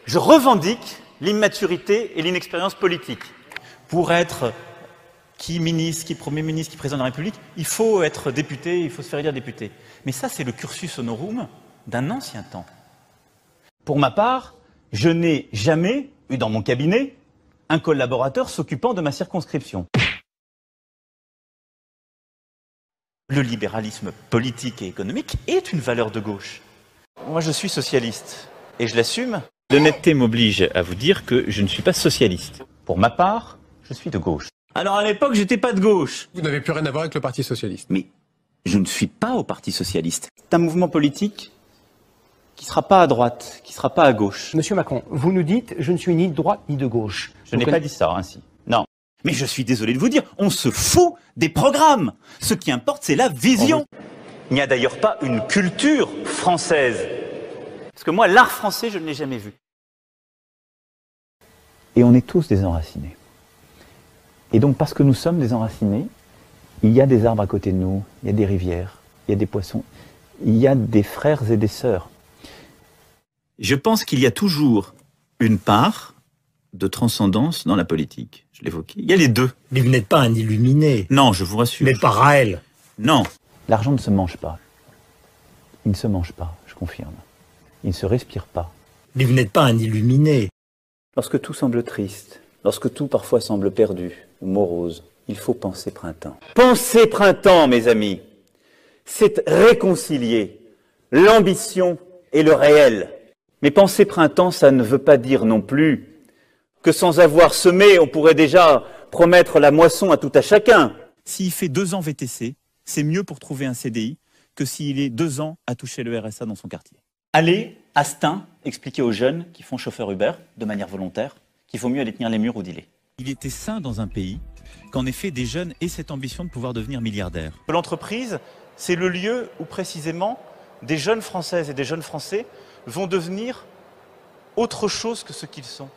Je revendique l'immaturité et l'inexpérience politique. Pour être qui ministre, qui Premier ministre, qui Président de la République, il faut être député, il faut se faire élire député. Mais ça, c'est le cursus honorum d'un ancien temps. Pour ma part, je n'ai jamais eu dans mon cabinet un collaborateur s'occupant de ma circonscription. Le libéralisme politique et économique est une valeur de gauche. Moi, je suis socialiste et je l'assume. L'honnêteté m'oblige à vous dire que je ne suis pas socialiste. Pour ma part, je suis de gauche. Alors à l'époque, j'étais pas de gauche. Vous n'avez plus rien à voir avec le Parti socialiste. Mais je ne suis pas au Parti socialiste. C'est un mouvement politique qui ne sera pas à droite, qui ne sera pas à gauche. Monsieur Macron, vous nous dites « je ne suis ni de droite ni de gauche ». Je n'ai pas dit ça ainsi. Non. Mais je suis désolé de vous dire, on se fout des programmes. Ce qui importe, c'est la vision. Il n'y a d'ailleurs pas une culture française. Parce que moi, l'art français, je ne l'ai jamais vu. Et on est tous des enracinés. Et donc, parce que nous sommes des enracinés, il y a des arbres à côté de nous, il y a des rivières, il y a des poissons, il y a des frères et des sœurs. Je pense qu'il y a toujours une part de transcendance dans la politique. Je l'évoquais. Il y a les deux. Mais vous n'êtes pas un illuminé. Non, je vous rassure. Mais pas Raël. Non. L'argent ne se mange pas. Il ne se mange pas, je confirme. Il ne se respire pas. Mais vous n'êtes pas un illuminé. Lorsque tout semble triste, lorsque tout parfois semble perdu ou morose, il faut penser printemps. Penser printemps, mes amis, c'est réconcilier l'ambition et le réel. Mais penser printemps, ça ne veut pas dire non plus que sans avoir semé, on pourrait déjà promettre la moisson à tout à chacun. S'il fait 2 ans VTC, c'est mieux pour trouver un CDI que s'il est 2 ans à toucher le RSA dans son quartier. Allez, à Stein, expliquer aux jeunes qui font chauffeur Uber, de manière volontaire, qu'il faut mieux aller tenir les murs ou dealer. Il était sain dans un pays qu'en effet des jeunes aient cette ambition de pouvoir devenir milliardaires. L'entreprise, c'est le lieu où précisément des jeunes Françaises et des jeunes Français vont devenir autre chose que ce qu'ils sont,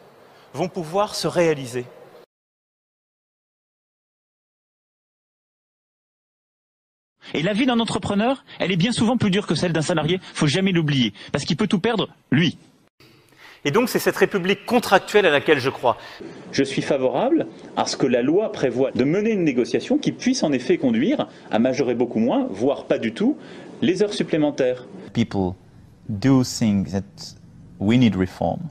vont pouvoir se réaliser. Et la vie d'un entrepreneur, elle est bien souvent plus dure que celle d'un salarié, faut jamais l'oublier, parce qu'il peut tout perdre, lui. Et donc c'est cette république contractuelle à laquelle je crois. Je suis favorable à ce que la loi prévoie de mener une négociation qui puisse en effet conduire à majorer beaucoup moins, voire pas du tout, les heures supplémentaires. People do think that we need reform.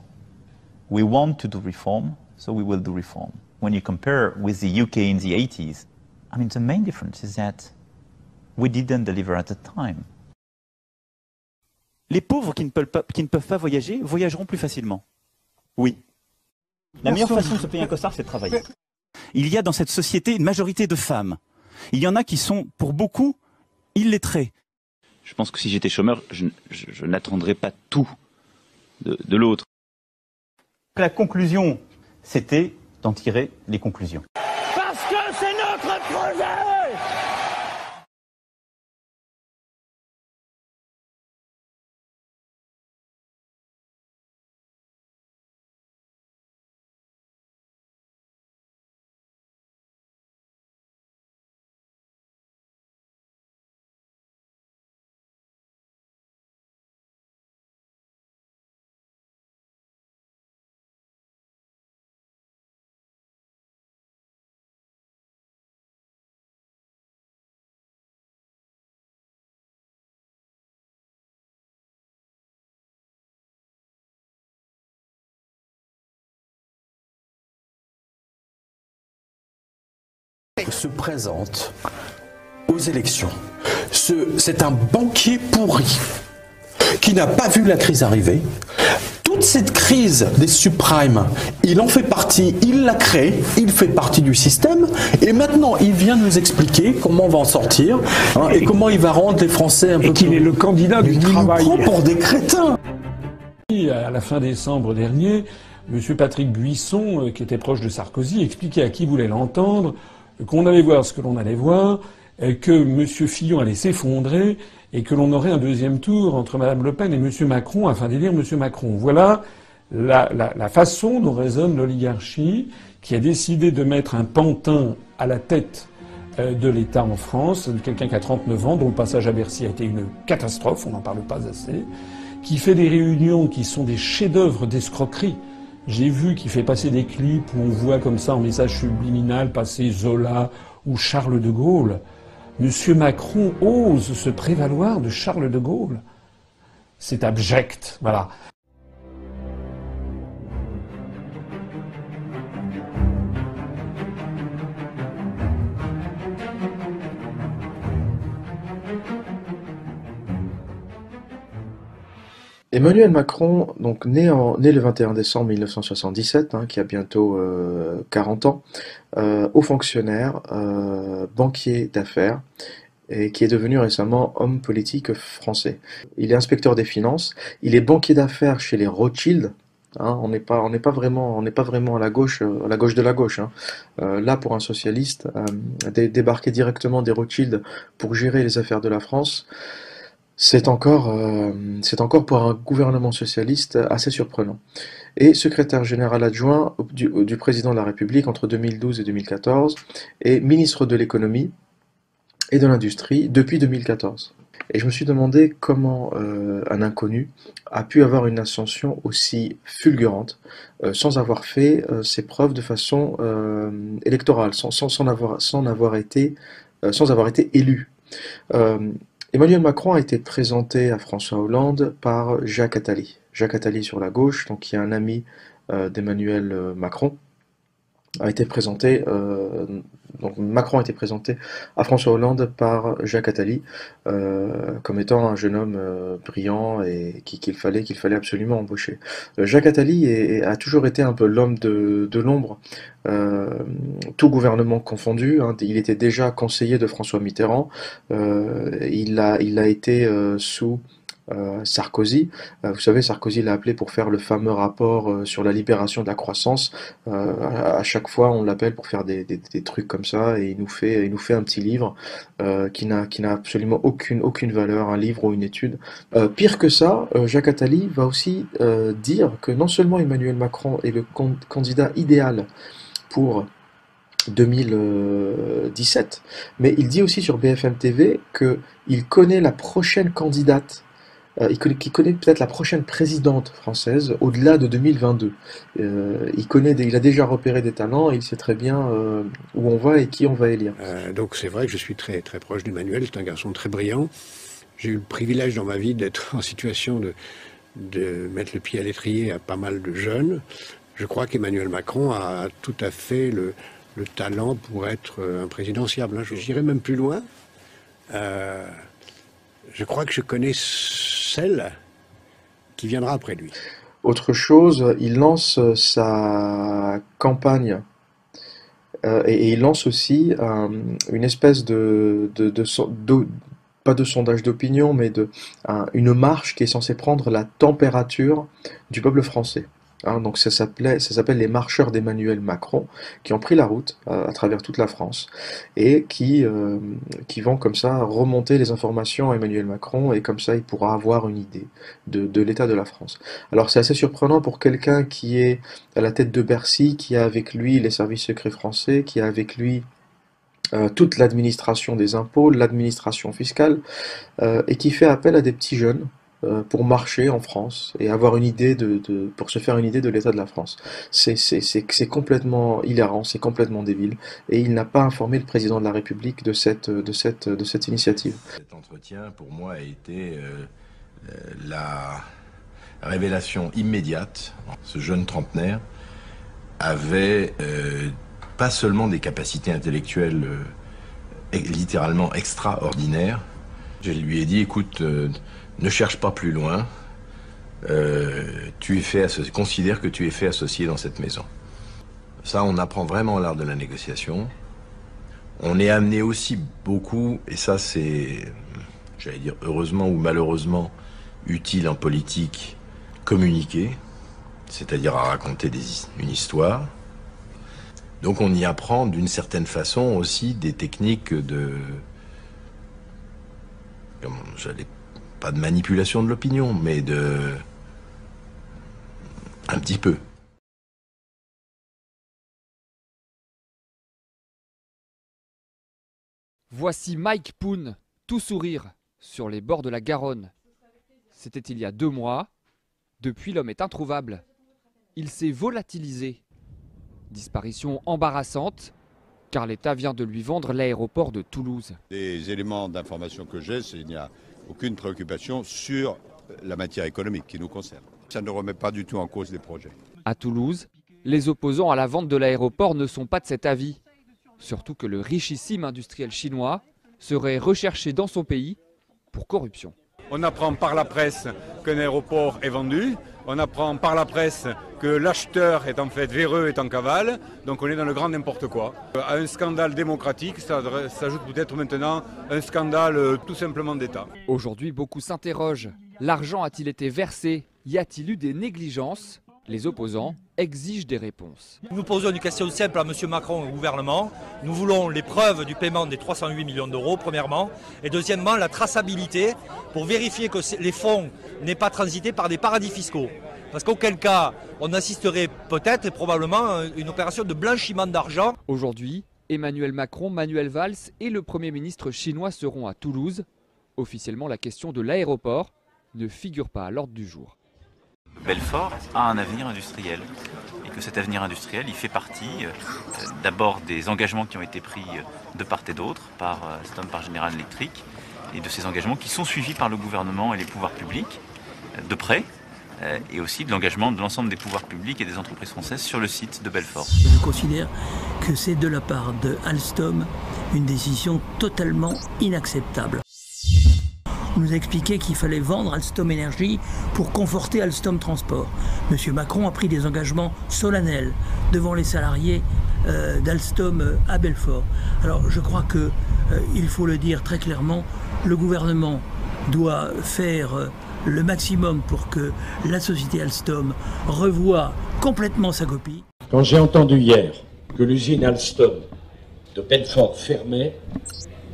We want to do reform, so we will do reform. When you compare with the UK in the 80s, I mean the main difference is that we didn't deliver at the time. Les pauvres qui ne peuvent pas voyager, voyageront plus facilement. Oui. La meilleure façon de se payer un costard, c'est de travailler. Il y a dans cette société une majorité de femmes. Il y en a qui sont, pour beaucoup, illettrés. Je pense que si j'étais chômeur, je n'attendrais pas tout de l'autre. La conclusion, c'était d'en tirer les conclusions. Parce que c'est notre projet! Se présente aux élections. C'est un banquier pourri qui n'a pas vu la crise arriver. Toute cette crise des subprimes, il en fait partie, il l'a créée, il fait partie du système et maintenant il vient nous expliquer comment on va en sortir et comment il va rendre les Français un peu plus... Et qu'il est le candidat du travail. Il nous prend pour des crétins. À la fin décembre dernier, M. Patrick Buisson, qui était proche de Sarkozy, expliquait à qui voulait l'entendre qu'on allait voir ce que l'on allait voir, que M. Fillon allait s'effondrer et que l'on aurait un deuxième tour entre Mme Le Pen et M. Macron afin d'élire M. Macron. Voilà la façon dont raisonne l'oligarchie qui a décidé de mettre un pantin à la tête de l'État en France, quelqu'un qui a 39 ans, dont le passage à Bercy a été une catastrophe, on n'en parle pas assez, qui fait des réunions qui sont des chefs-d'œuvre d'escroquerie. J'ai vu qu'il fait passer des clips où on voit comme ça en message subliminal passer Zola ou Charles de Gaulle. Monsieur Macron ose se prévaloir de Charles de Gaulle. C'est abject, voilà. Emmanuel Macron, donc né le 21 décembre 1977, qui a bientôt 40 ans, haut fonctionnaire, banquier d'affaires, et qui est devenu récemment homme politique français. Il est inspecteur des finances, il est banquier d'affaires chez les Rothschild. On n'est pas vraiment à la gauche de la gauche. Là, pour un socialiste, débarquer directement des Rothschild pour gérer les affaires de la France, c'est encore pour un gouvernement socialiste assez surprenant. Et secrétaire général adjoint du président de la République entre 2012 et 2014, et ministre de l'économie et de l'industrie depuis 2014. Et je me suis demandé comment un inconnu a pu avoir une ascension aussi fulgurante sans avoir fait ses preuves de façon électorale, sans avoir été élu. Emmanuel Macron a été présenté à François Hollande par Jacques Attali. Jacques Attali sur la gauche, donc qui est un ami d'Emmanuel Macron, a été présenté. Donc Macron a été présenté à François Hollande par Jacques Attali comme étant un jeune homme brillant et qu'il fallait absolument embaucher. Jacques Attali a toujours été un peu l'homme de l'ombre, tout gouvernement confondu. Il était déjà conseiller de François Mitterrand. Il a été sous Sarkozy. Vous savez, Sarkozy l'a appelé pour faire le fameux rapport sur la libération de la croissance. À chaque fois, on l'appelle pour faire des trucs comme ça, et il nous fait un petit livre qui n'a absolument aucune valeur, un livre ou une étude. Pire que ça, Jacques Attali va aussi dire que non seulement Emmanuel Macron est le candidat idéal pour 2017, mais il dit aussi sur BFM TV qu'il connaît la prochaine candidate, qu'il connaît peut-être la prochaine présidente française au-delà de 2022. Il a déjà repéré des talents, et il sait très bien où on va et qui on va élire. Donc c'est vrai que je suis très, très proche d'Emmanuel, c'est un garçon très brillant. J'ai eu le privilège dans ma vie d'être en situation de mettre le pied à l'étrier à pas mal de jeunes. Je crois qu'Emmanuel Macron a tout à fait le talent pour être un présidentiable. J'irai même plus loin. Je crois que je connais celle qui viendra après lui. Autre chose, il lance sa campagne et il lance aussi une espèce pas de sondage d'opinion, mais une marche qui est censée prendre la température du peuple français. Donc ça s'appelle les marcheurs d'Emmanuel Macron, qui ont pris la route à travers toute la France et qui vont comme ça remonter les informations à Emmanuel Macron, et comme ça il pourra avoir une idée de l'état de la France. Alors c'est assez surprenant pour quelqu'un qui est à la tête de Bercy, qui a avec lui les services secrets français, qui a avec lui toute l'administration des impôts, l'administration fiscale, et qui fait appel à des petits jeunes pour marcher en France et avoir une idée pour se faire une idée de l'état de la France. C'est complètement hilarant, c'est complètement débile, et il n'a pas informé le président de la République de cette initiative. Cet entretien, pour moi, a été la révélation immédiate. Ce jeune trentenaire avait pas seulement des capacités intellectuelles littéralement extraordinaires. Je lui ai dit, écoute, ne cherche pas plus loin, considère que tu es fait associé dans cette maison. Ça, on apprend vraiment l'art de la négociation. On est amené aussi beaucoup, et ça c'est, j'allais dire heureusement ou malheureusement, utile en politique, communiquer, c'est-à-dire à raconter une histoire. Donc on y apprend d'une certaine façon aussi des techniques pas de manipulation de l'opinion, mais un petit peu. Voici Mike Poon, tout sourire, sur les bords de la Garonne. C'était il y a 2 mois. Depuis, l'homme est introuvable. Il s'est volatilisé. Disparition embarrassante, car l'État vient de lui vendre l'aéroport de Toulouse. Les éléments d'information que j'ai, c'est qu'il n'y a aucune préoccupation sur la matière économique qui nous concerne. Ça ne remet pas du tout en cause les projets. À Toulouse, les opposants à la vente de l'aéroport ne sont pas de cet avis. Surtout que le richissime industriel chinois serait recherché dans son pays pour corruption. On apprend par la presse qu'un aéroport est vendu. On apprend par la presse que l'acheteur est en fait véreux, est en cavale. Donc on est dans le grand n'importe quoi. À un scandale démocratique, ça s'ajoute peut-être maintenant un scandale tout simplement d'État. Aujourd'hui, beaucoup s'interrogent. L'argent a-t-il été versé? Y a-t-il eu des négligences? Les opposants exigent des réponses. Nous posons une question simple à M. Macron et au gouvernement. Nous voulons les preuves du paiement des 308 millions d'euros, premièrement. Et deuxièmement, la traçabilité pour vérifier que les fonds n'aient pas transité par des paradis fiscaux. Parce qu'auquel cas, on assisterait peut-être et probablement à une opération de blanchiment d'argent. Aujourd'hui, Emmanuel Macron, Manuel Valls et le Premier ministre chinois seront à Toulouse. Officiellement, la question de l'aéroport ne figure pas à l'ordre du jour. Belfort a un avenir industriel et que cet avenir industriel, il fait partie d'abord des engagements qui ont été pris de part et d'autre par Alstom, par General Electric, et de ces engagements qui sont suivis par le gouvernement et les pouvoirs publics de près, et aussi de l'engagement de l'ensemble des pouvoirs publics et des entreprises françaises sur le site de Belfort. Je considère que c'est de la part de Alstom une décision totalement inacceptable. On nous a expliqué qu'il fallait vendre Alstom Énergie pour conforter Alstom Transport. Monsieur Macron a pris des engagements solennels devant les salariés d'Alstom à Belfort. Alors je crois qu'il faut le dire très clairement, le gouvernement doit faire le maximum pour que la société Alstom revoie complètement sa copie. Quand j'ai entendu hier que l'usine Alstom de Belfort fermait,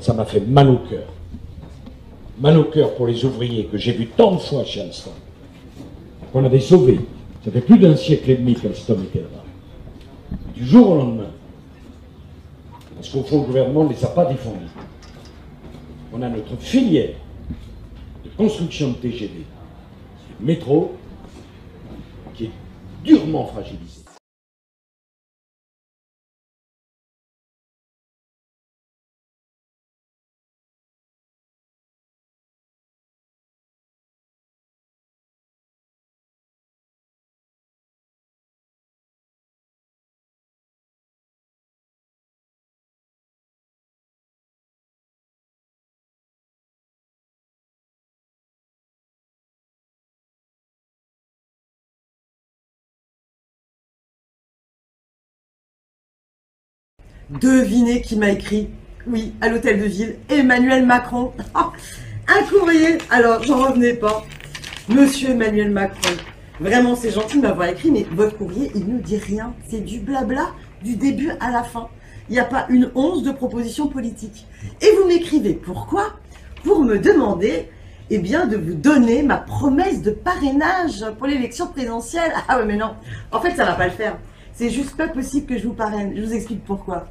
ça m'a fait mal au cœur. Mal au cœur pour les ouvriers que j'ai vus tant de fois chez Alstom, qu'on avait sauvés. Ça fait plus d'1 siècle et demi qu'Alstom était là-bas. Du jour au lendemain, parce qu'au fond le gouvernement ne les a pas défendus. On a notre filière de construction de TGV, de métro, qui est durement fragilisée. Devinez qui m'a écrit, oui, à l'hôtel de ville, Emmanuel Macron. Oh, un courrier, alors j'en revenais pas. Monsieur Emmanuel Macron, vraiment c'est gentil de m'avoir écrit, mais votre courrier, il ne dit rien. C'est du blabla du début à la fin. Il n'y a pas une once de proposition politique. Et vous m'écrivez, pourquoi? Pour me demander, eh bien, de vous donner ma promesse de parrainage pour l'élection présidentielle. Ah ouais, mais non, en fait, ça va pas le faire. C'est juste pas possible que je vous parraine. Je vous explique pourquoi.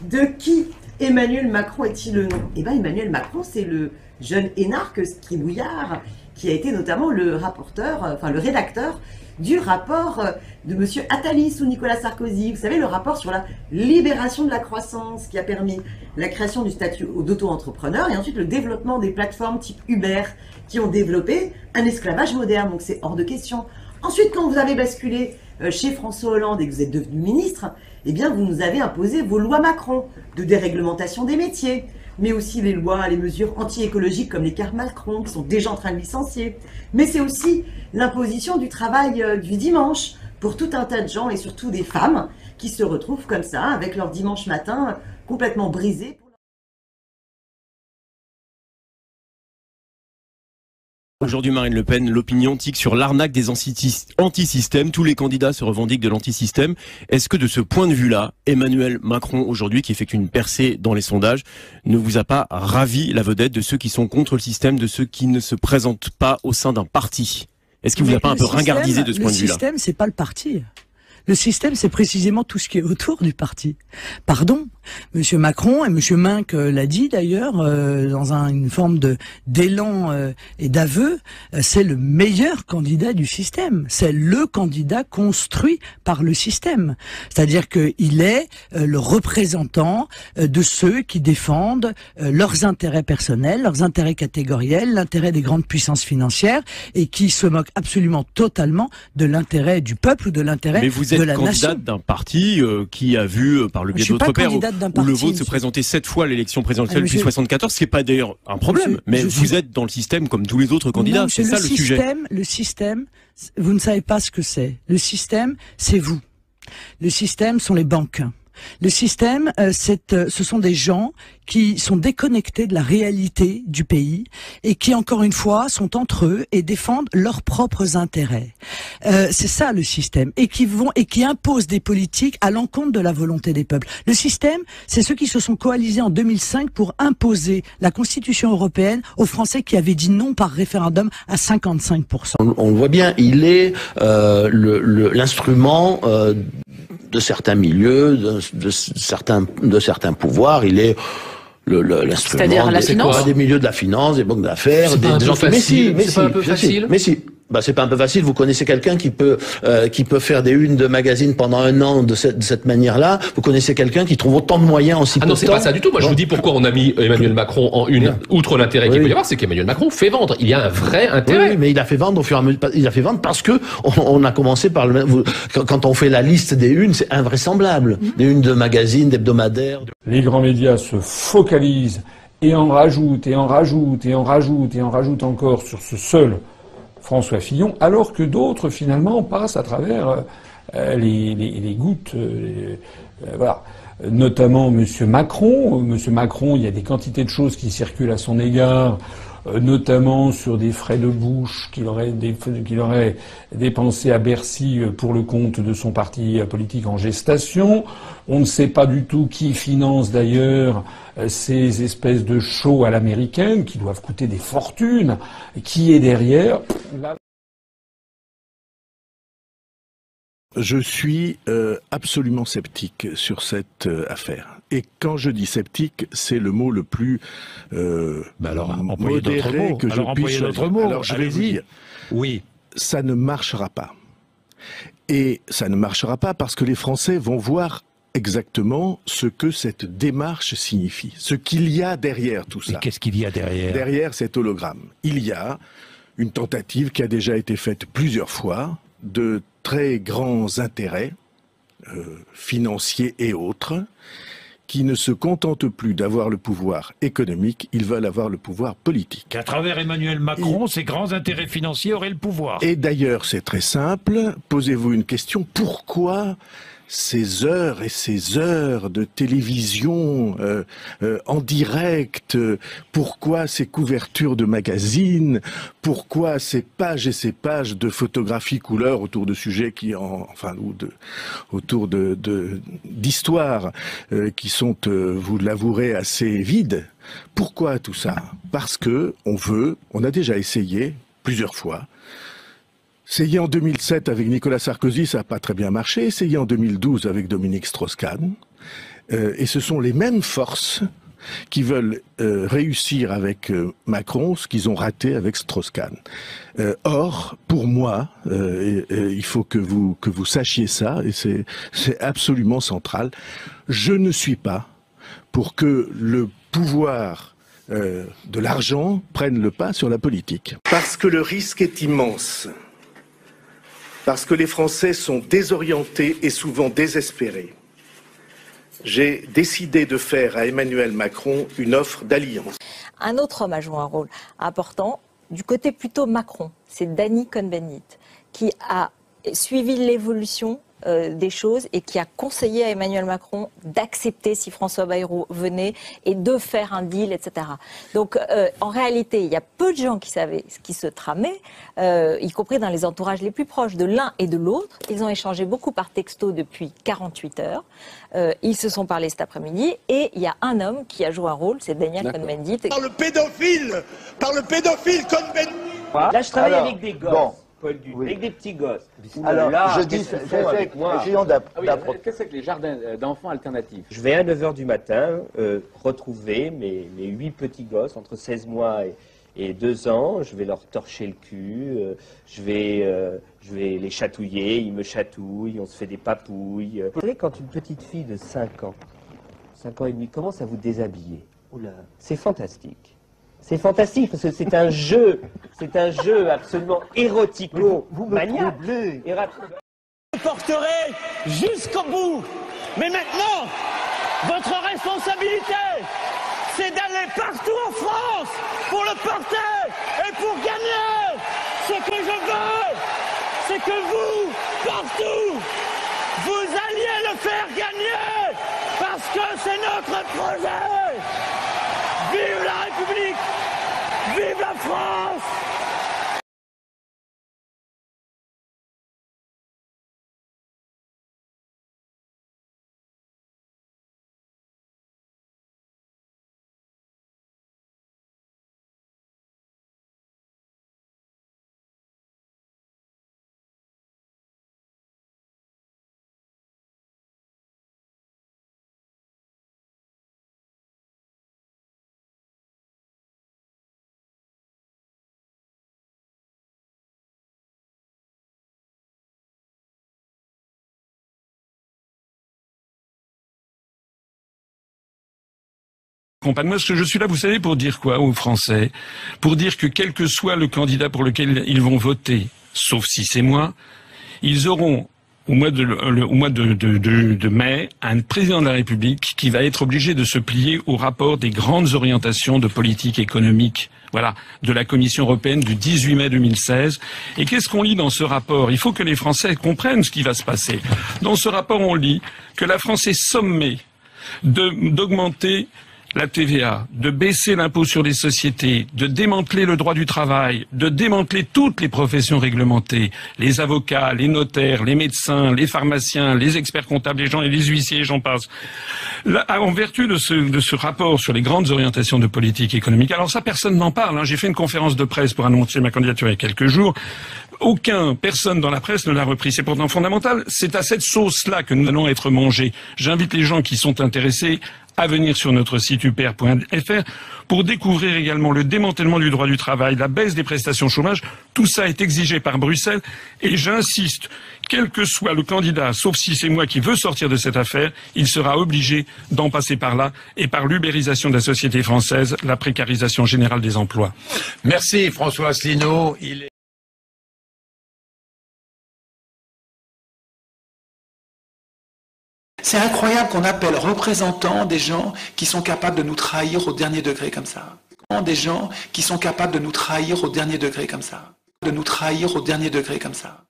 De qui Emmanuel Macron est-il le nom? Eh bien, Emmanuel Macron, c'est le jeune énarque scribouillard qui a été notamment le rapporteur, enfin le rédacteur du rapport de monsieur Attali sous Nicolas Sarkozy. Vous savez, le rapport sur la libération de la croissance qui a permis la création du statut d'auto-entrepreneur et ensuite le développement des plateformes type Uber qui ont développé un esclavage moderne. Donc c'est hors de question. Ensuite, quand vous avez basculé chez François Hollande et que vous êtes devenu ministre, eh bien vous nous avez imposé vos lois Macron de déréglementation des métiers, mais aussi les lois, les mesures anti-écologiques comme les cartes Macron qui sont déjà en train de licencier. Mais c'est aussi l'imposition du travail du dimanche pour tout un tas de gens et surtout des femmes qui se retrouvent comme ça avec leur dimanche matin complètement brisé. Aujourd'hui, Marine Le Pen, l'opinion tique sur l'arnaque des antisystèmes. Tous les candidats se revendiquent de l'antisystème. Est-ce que de ce point de vue-là, Emmanuel Macron, aujourd'hui, qui effectue une percée dans les sondages, ne vous a pas ravi la vedette de ceux qui sont contre le système, de ceux qui ne se présentent pas au sein d'un parti? Est-ce qu'il vous a pas un peu ringardisé de ce point de vue-là? Le système, c'est pas le parti. Le système, c'est précisément tout ce qui est autour du parti. Pardon, Monsieur Macron, et Monsieur Minck l'a dit d'ailleurs, dans une forme d'élan et d'aveu, c'est le meilleur candidat du système. C'est le candidat construit par le système. C'est-à-dire qu'il est le représentant de ceux qui défendent leurs intérêts personnels, leurs intérêts catégoriels, l'intérêt des grandes puissances financières, et qui se moquent absolument totalement de l'intérêt du peuple ou de l'intérêt de la nation. Mais vous êtes candidate d'un parti qui a vu, par le biais d'autres pairs, où le vôtre se présentait 7 fois à l'élection présidentielle depuis 74, ce qui n'est pas d'ailleurs un problème. Mais vous êtes dans le système comme tous les autres candidats, c'est ça le sujet. Le système, vous ne savez pas ce que c'est. Le système, c'est vous. Le système sont les banques. Le système, ce sont des gens qui sont déconnectés de la réalité du pays et qui, encore une fois, sont entre eux et défendent leurs propres intérêts. C'est ça le système, et qui imposent des politiques à l'encontre de la volonté des peuples. Le système, c'est ceux qui se sont coalisés en 2005 pour imposer la Constitution européenne aux Français qui avaient dit non par référendum à 55%. On le voit bien, il est l'instrument de certains milieux, de certains pouvoirs. Il est l'instrument. C'est-à-dire la finance, des milieux de la finance, des banques d'affaires, des gens facile. C'est pas un peu facile. Mais si. Bah, c'est pas un peu facile. Vous connaissez quelqu'un qui peut faire des unes de magazines pendant un an de cette manière-là. Vous connaissez quelqu'un qui trouve autant de moyens en si peu de temps. Ah non, c'est pas ça du tout. Moi, je vous dis pourquoi on a mis Emmanuel Macron en une. Outre l'intérêt qu'il peut y avoir, c'est qu'Emmanuel Macron fait vendre. Il y a un vrai intérêt. Oui, mais il a fait vendre au fur et à mesure. Il a fait vendre parce que on a commencé par quand on fait la liste des unes, c'est invraisemblable. Des unes de magazines, d'hebdomadaires. Les grands médias se focalisent et en rajoutent et en rajoutent et en rajoutent et en rajoutent encore sur ce seul François Fillon, alors que d'autres, finalement, passent à travers les gouttes. Voilà. Notamment Monsieur Macron. Monsieur Macron, il y a des quantités de choses qui circulent à son égard, notamment sur des frais de bouche qu'il aurait dépensés à Bercy pour le compte de son parti politique en gestation. On ne sait pas du tout qui finance d'ailleurs ces espèces de shows à l'américaine qui doivent coûter des fortunes. Qui est derrière? Je suis absolument sceptique sur cette affaire. Et quand je dis sceptique, c'est le mot le plus modéré que je puisse choisir. Alors je vais vous dire, oui, ça ne marchera pas. Et ça ne marchera pas parce que les Français vont voir exactement ce que cette démarche signifie, ce qu'il y a derrière tout ça. Mais qu'est-ce qu'il y a derrière? Derrière cet hologramme, il y a une tentative qui a déjà été faite plusieurs fois de très grands intérêts financiers et autres qui ne se contentent plus d'avoir le pouvoir économique, ils veulent avoir le pouvoir politique. Qu'à travers Emmanuel Macron, ces grands intérêts financiers auraient le pouvoir. Et d'ailleurs, c'est très simple, posez-vous une question, pourquoi ces heures et ces heures de télévision en direct, pourquoi ces couvertures de magazines, pourquoi ces pages et ces pages de photographies couleur autour de sujets autour d'histoires qui sont, vous l'avouerez, assez vides. Pourquoi tout ça? Parce que on a déjà essayé plusieurs fois. Essayé en 2007 avec Nicolas Sarkozy, ça n'a pas très bien marché. Essayé en 2012 avec Dominique Strauss-Kahn. Et ce sont les mêmes forces qui veulent réussir avec Macron ce qu'ils ont raté avec Strauss-Kahn. Or, pour moi, il faut que vous sachiez ça, et c'est absolument central, je ne suis pas pour que le pouvoir de l'argent prenne le pas sur la politique. Parce que le risque est immense. Parce que les Français sont désorientés et souvent désespérés. J'ai décidé de faire à Emmanuel Macron une offre d'alliance. Un autre homme a joué un rôle important du côté plutôt Macron, c'est Danny Cohn-Bendit, qui a suivi l'évolution des choses et qui a conseillé à Emmanuel Macron d'accepter si François Bayrou venait et de faire un deal, etc. Donc en réalité, il y a peu de gens qui savaient ce qui se tramait, y compris dans les entourages les plus proches de l'un et de l'autre. Ils ont échangé beaucoup par texto depuis 48 heures. Ils se sont parlé cet après-midi et il y a un homme qui a joué un rôle, c'est Daniel Cohn-Bendit. Par le pédophile Cohn-Bendit. Là, je travaille avec des gosses. Bon. Paul Duc, avec des petits gosses. Alors, là, je dis, essayons d'approcher. Qu'est-ce que les jardins d'enfants alternatifs? Je vais à 9 h du matin retrouver mes 8 petits gosses entre 16 mois et 2 ans. Je vais leur torcher le cul, je vais les chatouiller, ils me chatouillent, on se fait des papouilles. Vous savez, quand une petite fille de 5 ans et demi commence à vous déshabiller, c'est fantastique. C'est fantastique parce que c'est un jeu absolument érotico-maniaque. Je porterai jusqu'au bout. Mais maintenant, votre responsabilité, c'est d'aller partout en France pour le porter et pour gagner. Ce que je veux, c'est que vous, partout, vous alliez le faire gagner parce que c'est notre projet. Vive la République! Vive la France! Moi, je suis là, vous savez, pour dire quoi aux Français? Pour dire que quel que soit le candidat pour lequel ils vont voter, sauf si c'est moi, ils auront au mois de mai un président de la République qui va être obligé de se plier au rapport des grandes orientations de politique économique. Voilà, de la Commission européenne du 18 mai 2016. Et qu'est-ce qu'on lit dans ce rapport? Il faut que les Français comprennent ce qui va se passer. Dans ce rapport, on lit que la France est sommée d'augmenter la TVA, de baisser l'impôt sur les sociétés, de démanteler le droit du travail, de démanteler toutes les professions réglementées, les avocats, les notaires, les médecins, les pharmaciens, les experts comptables, les huissiers, j'en passe. Là, en vertu de ce rapport sur les grandes orientations de politique économique, alors ça, personne n'en parle. J'ai fait une conférence de presse pour annoncer ma candidature il y a quelques jours. Personne dans la presse ne l'a repris. C'est pourtant fondamental. C'est à cette sauce-là que nous allons être mangés. J'invite les gens qui sont intéressés à venir sur notre site upr.fr pour découvrir également le démantèlement du droit du travail, la baisse des prestations chômage. Tout ça est exigé par Bruxelles et j'insiste, quel que soit le candidat, sauf si c'est moi qui veux sortir de cette affaire, il sera obligé d'en passer par là et par l'ubérisation de la société française, la précarisation générale des emplois. Merci François Asselineau. C'est incroyable qu'on appelle représentants des gens qui sont capables de nous trahir au dernier degré comme ça. Des gens qui sont capables de nous trahir au dernier degré comme ça. De nous trahir au dernier degré comme ça.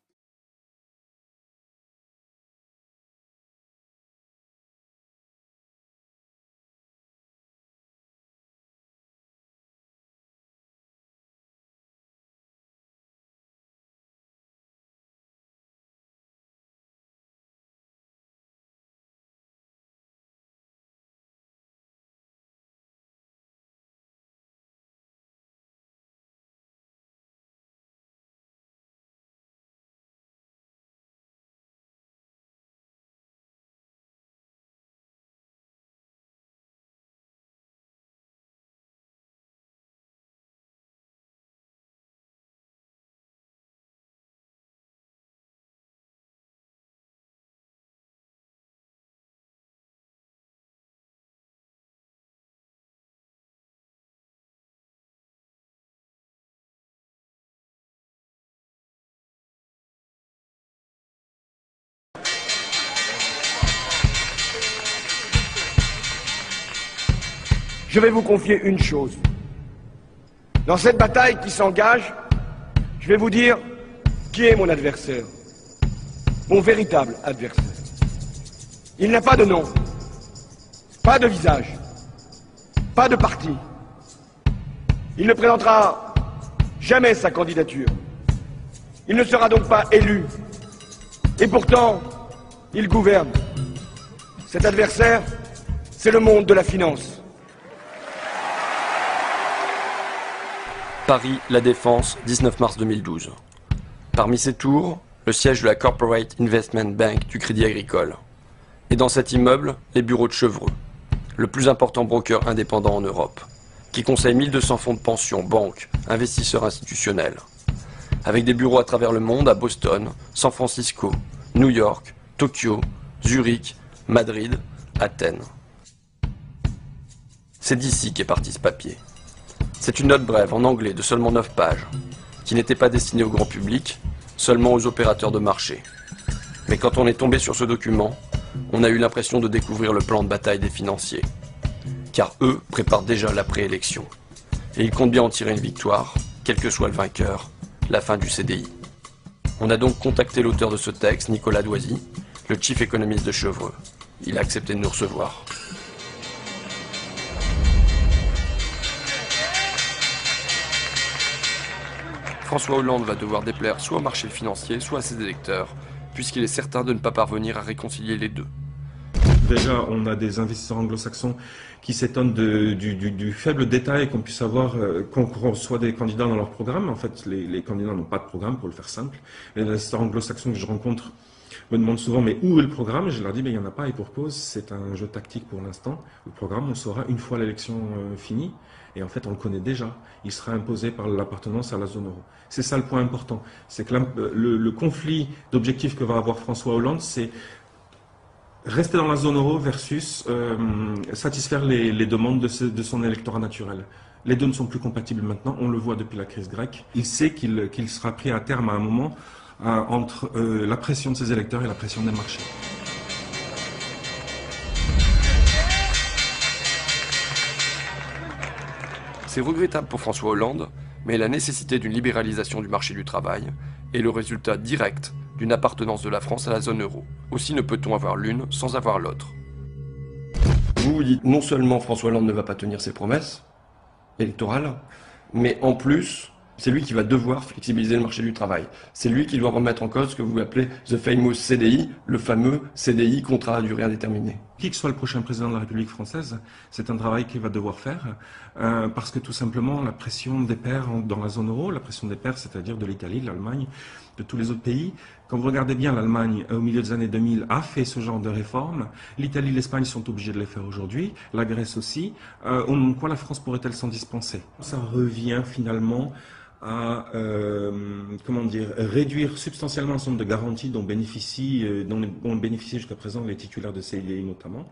Je vais vous confier une chose. Dans cette bataille qui s'engage, je vais vous dire qui est mon adversaire. Mon véritable adversaire. Il n'a pas de nom, pas de visage, pas de parti. Il ne présentera jamais sa candidature. Il ne sera donc pas élu. Et pourtant, il gouverne. Cet adversaire, c'est le monde de la finance. Paris, La Défense, 19 mars 2012. Parmi ces tours, le siège de la Corporate Investment Bank du Crédit Agricole. Et dans cet immeuble, les bureaux de Chevreux, le plus important broker indépendant en Europe, qui conseille 1200 fonds de pension, banques, investisseurs institutionnels. Avec des bureaux à travers le monde, à Boston, San Francisco, New York, Tokyo, Zurich, Madrid, Athènes. C'est d'ici qu'est parti ce papier. C'est une note brève en anglais de seulement 9 pages, qui n'était pas destinée au grand public, seulement aux opérateurs de marché. Mais quand on est tombé sur ce document, on a eu l'impression de découvrir le plan de bataille des financiers. Car eux préparent déjà la préélection. Et ils comptent bien en tirer une victoire, quel que soit le vainqueur, la fin du CDI. On a donc contacté l'auteur de ce texte, Nicolas Doisy, le chief économiste de Chevreux. Il a accepté de nous recevoir. François Hollande va devoir déplaire soit au marché financier, soit à ses électeurs, puisqu'il est certain de ne pas parvenir à réconcilier les deux. Déjà, on a des investisseurs anglo-saxons qui s'étonnent du faible détail qu'on puisse avoir, qu'on reçoit des candidats dans leur programme. En fait, les candidats n'ont pas de programme, pour le faire simple. Les investisseurs anglo-saxons que je rencontre me demandent souvent, mais où est le programme? Et je leur dis, il n'y en a pas, et pour cause, c'est un jeu tactique pour l'instant. Le programme, on saura une fois l'élection finie. Et en fait, on le connaît déjà. Il sera imposé par l'appartenance à la zone euro. C'est ça le point important. C'est que le conflit d'objectifs que va avoir François Hollande, c'est rester dans la zone euro versus satisfaire les demandes de son électorat naturel. Les deux ne sont plus compatibles maintenant. On le voit depuis la crise grecque. Il sait qu'il sera pris à terme à un moment entre la pression de ses électeurs et la pression des marchés. C'est regrettable pour François Hollande, mais la nécessité d'une libéralisation du marché du travail est le résultat direct d'une appartenance de la France à la zone euro. Aussi ne peut-on avoir l'une sans avoir l'autre. Vous vous dites non seulement François Hollande ne va pas tenir ses promesses électorales, mais en plus, c'est lui qui va devoir flexibiliser le marché du travail. C'est lui qui doit remettre en cause ce que vous appelez the famous CDI, le fameux CDI, contrat à durée indéterminée. Qui que soit le prochain président de la République française, c'est un travail qu'il va devoir faire, parce que tout simplement la pression des pairs dans la zone euro, la pression des pairs, c'est-à-dire de l'Italie, de l'Allemagne, de tous les autres pays. Quand vous regardez bien, l'Allemagne, au milieu des années 2000, a fait ce genre de réformes. L'Italie et l'Espagne sont obligés de les faire aujourd'hui, la Grèce aussi. Quoi la France pourrait-elle s'en dispenser? Ça revient finalement à réduire substantiellement le nombre de garanties dont bénéficient jusqu'à présent les titulaires de CDI notamment,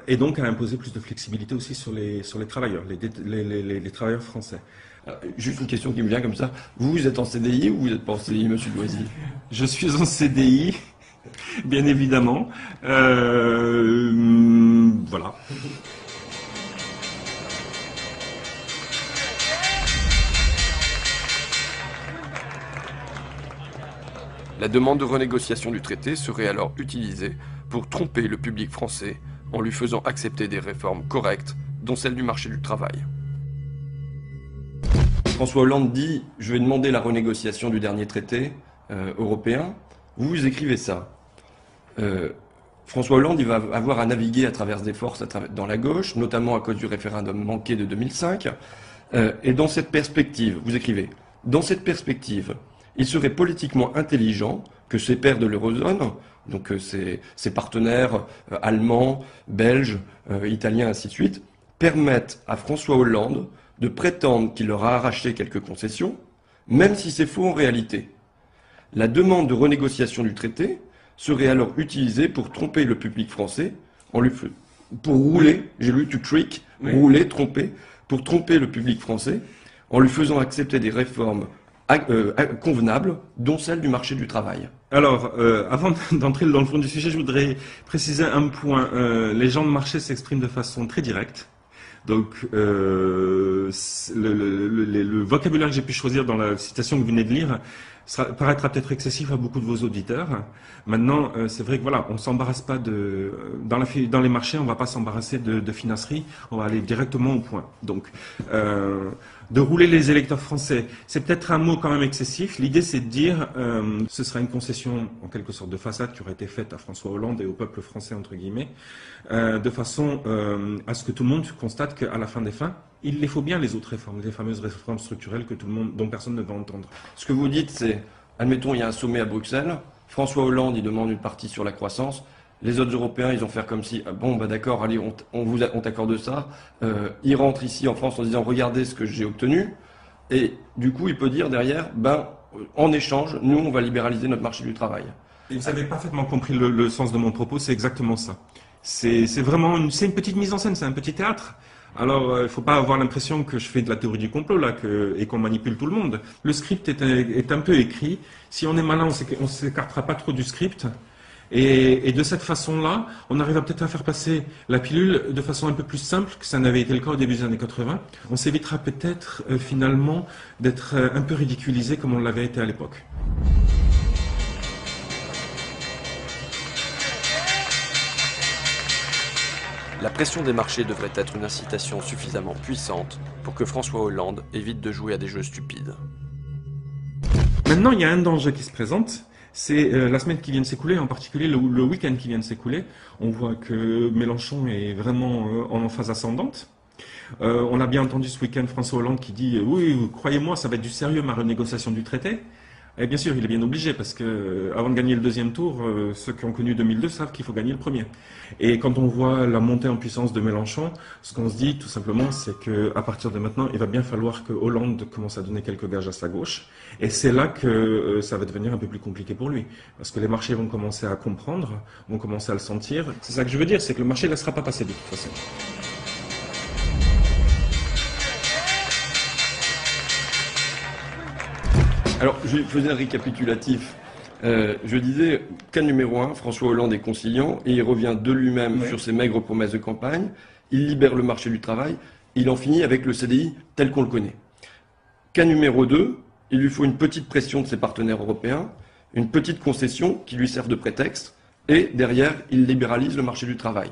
et donc à imposer plus de flexibilité aussi sur les travailleurs, les travailleurs français. Alors, juste une question qui me vient comme ça, vous êtes en CDI ou vous n'êtes pas en CDI, monsieur Doisy? Je suis en CDI, bien évidemment, voilà. La demande de renégociation du traité serait alors utilisée pour tromper le public français en lui faisant accepter des réformes correctes, dont celle du marché du travail. François Hollande dit « Je vais demander la renégociation du dernier traité européen ». Vous écrivez ça. François Hollande il va avoir à naviguer à travers des forces dans la gauche, notamment à cause du référendum manqué de 2005. Et dans cette perspective, vous écrivez « Dans cette perspective, il serait politiquement intelligent que ses pairs de l'eurozone, donc ses partenaires allemands, belges, italiens, ainsi de suite, permettent à François Hollande de prétendre qu'il leur a arraché quelques concessions, même si c'est faux en réalité. La demande de renégociation du traité serait alors utilisée pour tromper le public français, pour rouler, j'ai lu to trick, oui. Rouler, tromper, pour tromper le public français, en lui faisant accepter des réformes convenables, dont celle du marché du travail. Alors, avant d'entrer dans le fond du sujet, je voudrais préciser un point. Les gens de marché s'expriment de façon très directe. Donc, le vocabulaire que j'ai pu choisir dans la citation que vous venez de lire paraîtra peut-être excessif à beaucoup de vos auditeurs. Maintenant, c'est vrai que voilà, on s'embarrasse pas dans les marchés, on va pas s'embarrasser de finasserie, on va aller directement au point. Donc, de rouler les électeurs français, c'est peut-être un mot quand même excessif. L'idée, c'est de dire, ce sera une concession en quelque sorte de façade qui aurait été faite à François Hollande et au peuple français entre guillemets, de façon à ce que tout le monde constate qu'à la fin des fins, il les faut bien, les autres réformes, les fameuses réformes structurelles que tout le monde, dont personne ne va entendre. Ce que vous dites, c'est, admettons, il y a un sommet à Bruxelles, François Hollande, il demande une partie sur la croissance, les autres Européens, ils vont faire comme si, ah bon, bah d'accord, allez, on t'accorde ça, ils rentrent ici en France en disant, regardez ce que j'ai obtenu, et du coup, il peut dire derrière, ben, en échange, nous, on va libéraliser notre marché du travail. Et vous avez parfaitement compris le sens de mon propos, c'est exactement ça. C'est vraiment une petite mise en scène, c'est un petit théâtre. Alors, il ne faut pas avoir l'impression que je fais de la théorie du complot là, et qu'on manipule tout le monde. Le script est un peu écrit. Si on est malin, on ne s'écartera pas trop du script. Et de cette façon-là, on arrivera peut-être à faire passer la pilule de façon un peu plus simple que ça n'avait été le cas au début des années 80. On s'évitera peut-être finalement d'être un peu ridiculisé comme on l'avait été à l'époque. La pression des marchés devrait être une incitation suffisamment puissante pour que François Hollande évite de jouer à des jeux stupides. Maintenant, il y a un danger qui se présente, c'est la semaine qui vient de s'écouler, en particulier le week-end qui vient de s'écouler. On voit que Mélenchon est vraiment en phase ascendante. On a bien entendu ce week-end François Hollande qui dit « Oui, croyez-moi, ça va être du sérieux ma renégociation du traité ». Et bien sûr, il est bien obligé parce que avant de gagner le deuxième tour, ceux qui ont connu 2002 savent qu'il faut gagner le premier. Et quand on voit la montée en puissance de Mélenchon, ce qu'on se dit tout simplement, c'est que à partir de maintenant, il va bien falloir que Hollande commence à donner quelques gages à sa gauche. Et c'est là que ça va devenir un peu plus compliqué pour lui, parce que les marchés vont commencer à comprendre, vont commencer à le sentir. C'est ça que je veux dire, c'est que le marché ne laissera pas passer de toute façon. Alors, je faisais un récapitulatif. Je disais, cas numéro 1, François Hollande est conciliant et il revient de lui-même sur ses maigres promesses de campagne. Il libère le marché du travail. Il en finit avec le CDI tel qu'on le connaît. Cas numéro 2, il lui faut une petite pression de ses partenaires européens, une petite concession qui lui serve de prétexte, et derrière, il libéralise le marché du travail.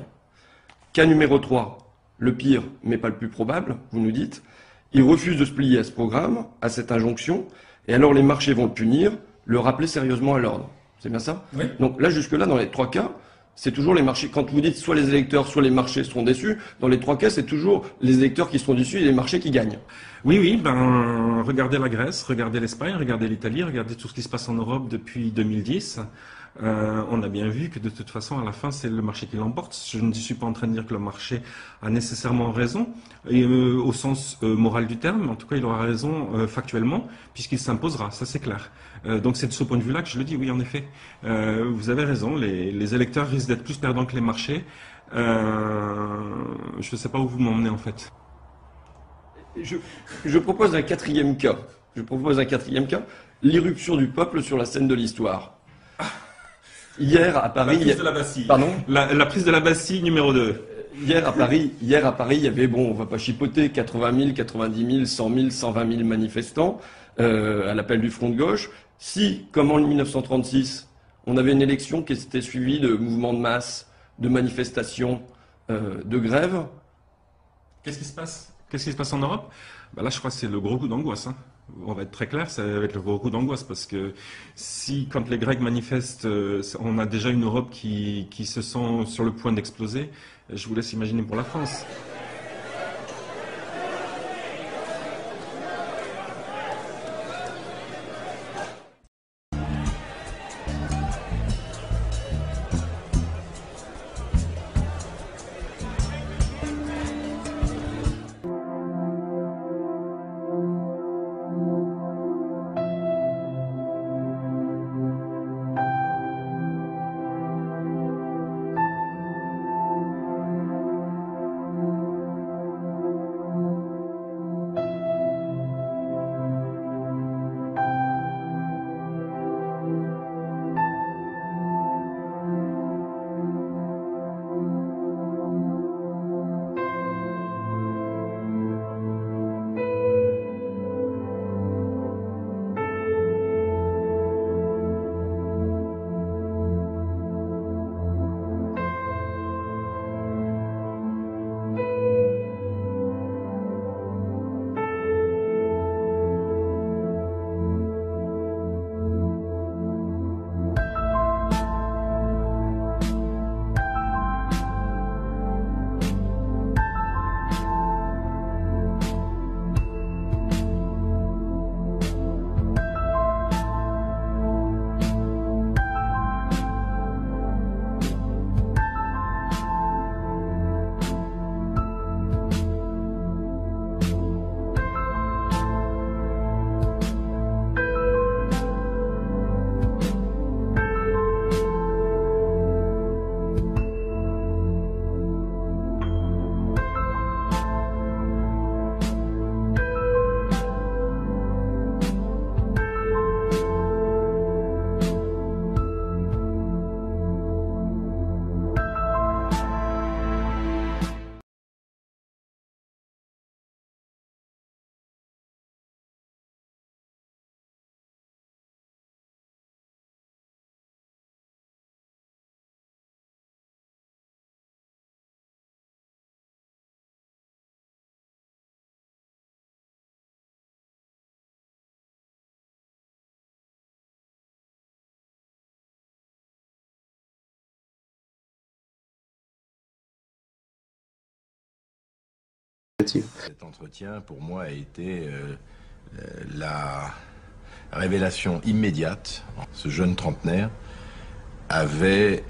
Cas numéro 3, le pire, mais pas le plus probable, vous nous dites, il refuse de se plier à ce programme, à cette injonction, et alors les marchés vont le punir, le rappeler sérieusement à l'ordre. C'est bien ça? Oui. Donc là, jusque-là, dans les 3 cas, c'est toujours les marchés. Quand vous dites soit les électeurs, soit les marchés seront déçus, dans les 3 cas, c'est toujours les électeurs qui seront déçus et les marchés qui gagnent. Oui, ben, regardez la Grèce, regardez l'Espagne, regardez l'Italie, regardez tout ce qui se passe en Europe depuis 2010. On a bien vu que de toute façon, à la fin, c'est le marché qui l'emporte. Je ne suis pas en train de dire que le marché a nécessairement raison, et, au sens moral du terme, mais en tout cas, il aura raison factuellement, puisqu'il s'imposera, ça c'est clair. Donc c'est de ce point de vue-là que je le dis, oui, en effet. Vous avez raison, les électeurs risquent d'être plus perdants que les marchés. Je ne sais pas où vous m'emmenez en fait. Je propose un quatrième cas. L'irruption du peuple sur la scène de l'histoire. Hier à Paris... La prise de la Bastille. Pardon ? La prise de la Bastille numéro 2. Hier à Paris, il y avait, bon, on va pas chipoter, 80 000, 90 000, 100 000, 120 000 manifestants à l'appel du front de gauche. Si, comme en 1936, on avait une élection qui était suivie de mouvements de masse, de manifestations, de grèves... Qu'est-ce qui se passe ? Qu'est-ce qui se passe en Europe ? Ben là, je crois que c'est le gros coup d'angoisse. On va être très clair, ça va être le gros coup d'angoisse parce que si, quand les Grecs manifestent, on a déjà une Europe qui se sent sur le point d'exploser, je vous laisse imaginer pour la France. négative. Cet entretien, pour moi, a été la révélation immédiate. Ce jeune trentenaire avait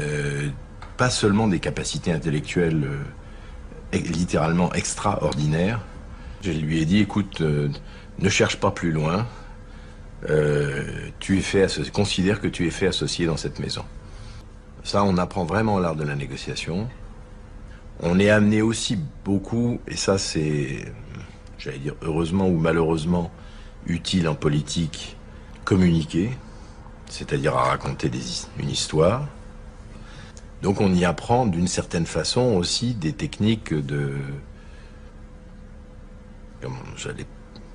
pas seulement des capacités intellectuelles littéralement extraordinaires. Je lui ai dit, écoute, ne cherche pas plus loin, considère que tu es fait associé dans cette maison. Ça, on apprend vraiment l'art de la négociation. On est amené aussi beaucoup, et ça c'est, j'allais dire heureusement ou malheureusement, utile en politique, communiquer, c'est-à-dire à raconter une histoire. Donc on y apprend d'une certaine façon aussi des techniques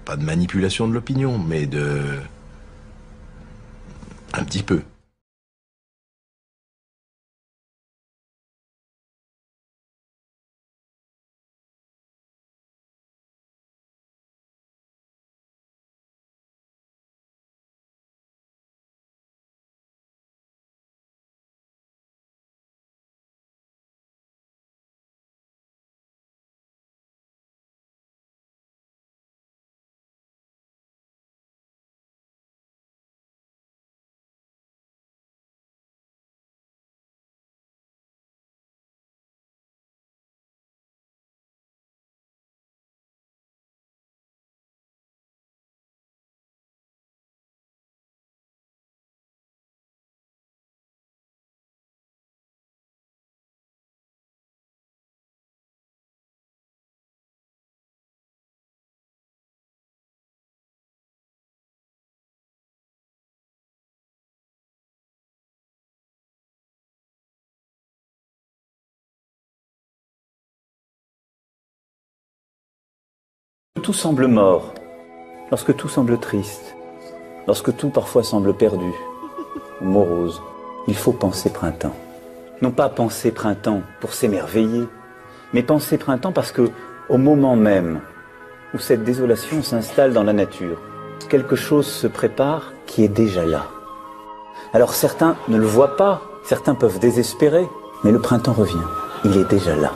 pas de manipulation de l'opinion, mais un petit peu. Tout semble mort, lorsque tout semble triste, lorsque tout parfois semble perdu ou morose, il faut penser printemps. Non pas penser printemps pour s'émerveiller, mais penser printemps parce que, au moment même où cette désolation s'installe dans la nature, quelque chose se prépare qui est déjà là. Alors certains ne le voient pas, certains peuvent désespérer, mais le printemps revient, il est déjà là.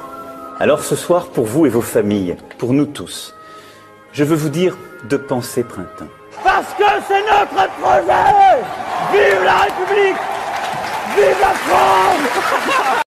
Alors ce soir, pour vous et vos familles, pour nous tous, je veux vous dire de penser printemps. Parce que c'est notre projet! Vive la République! Vive la France!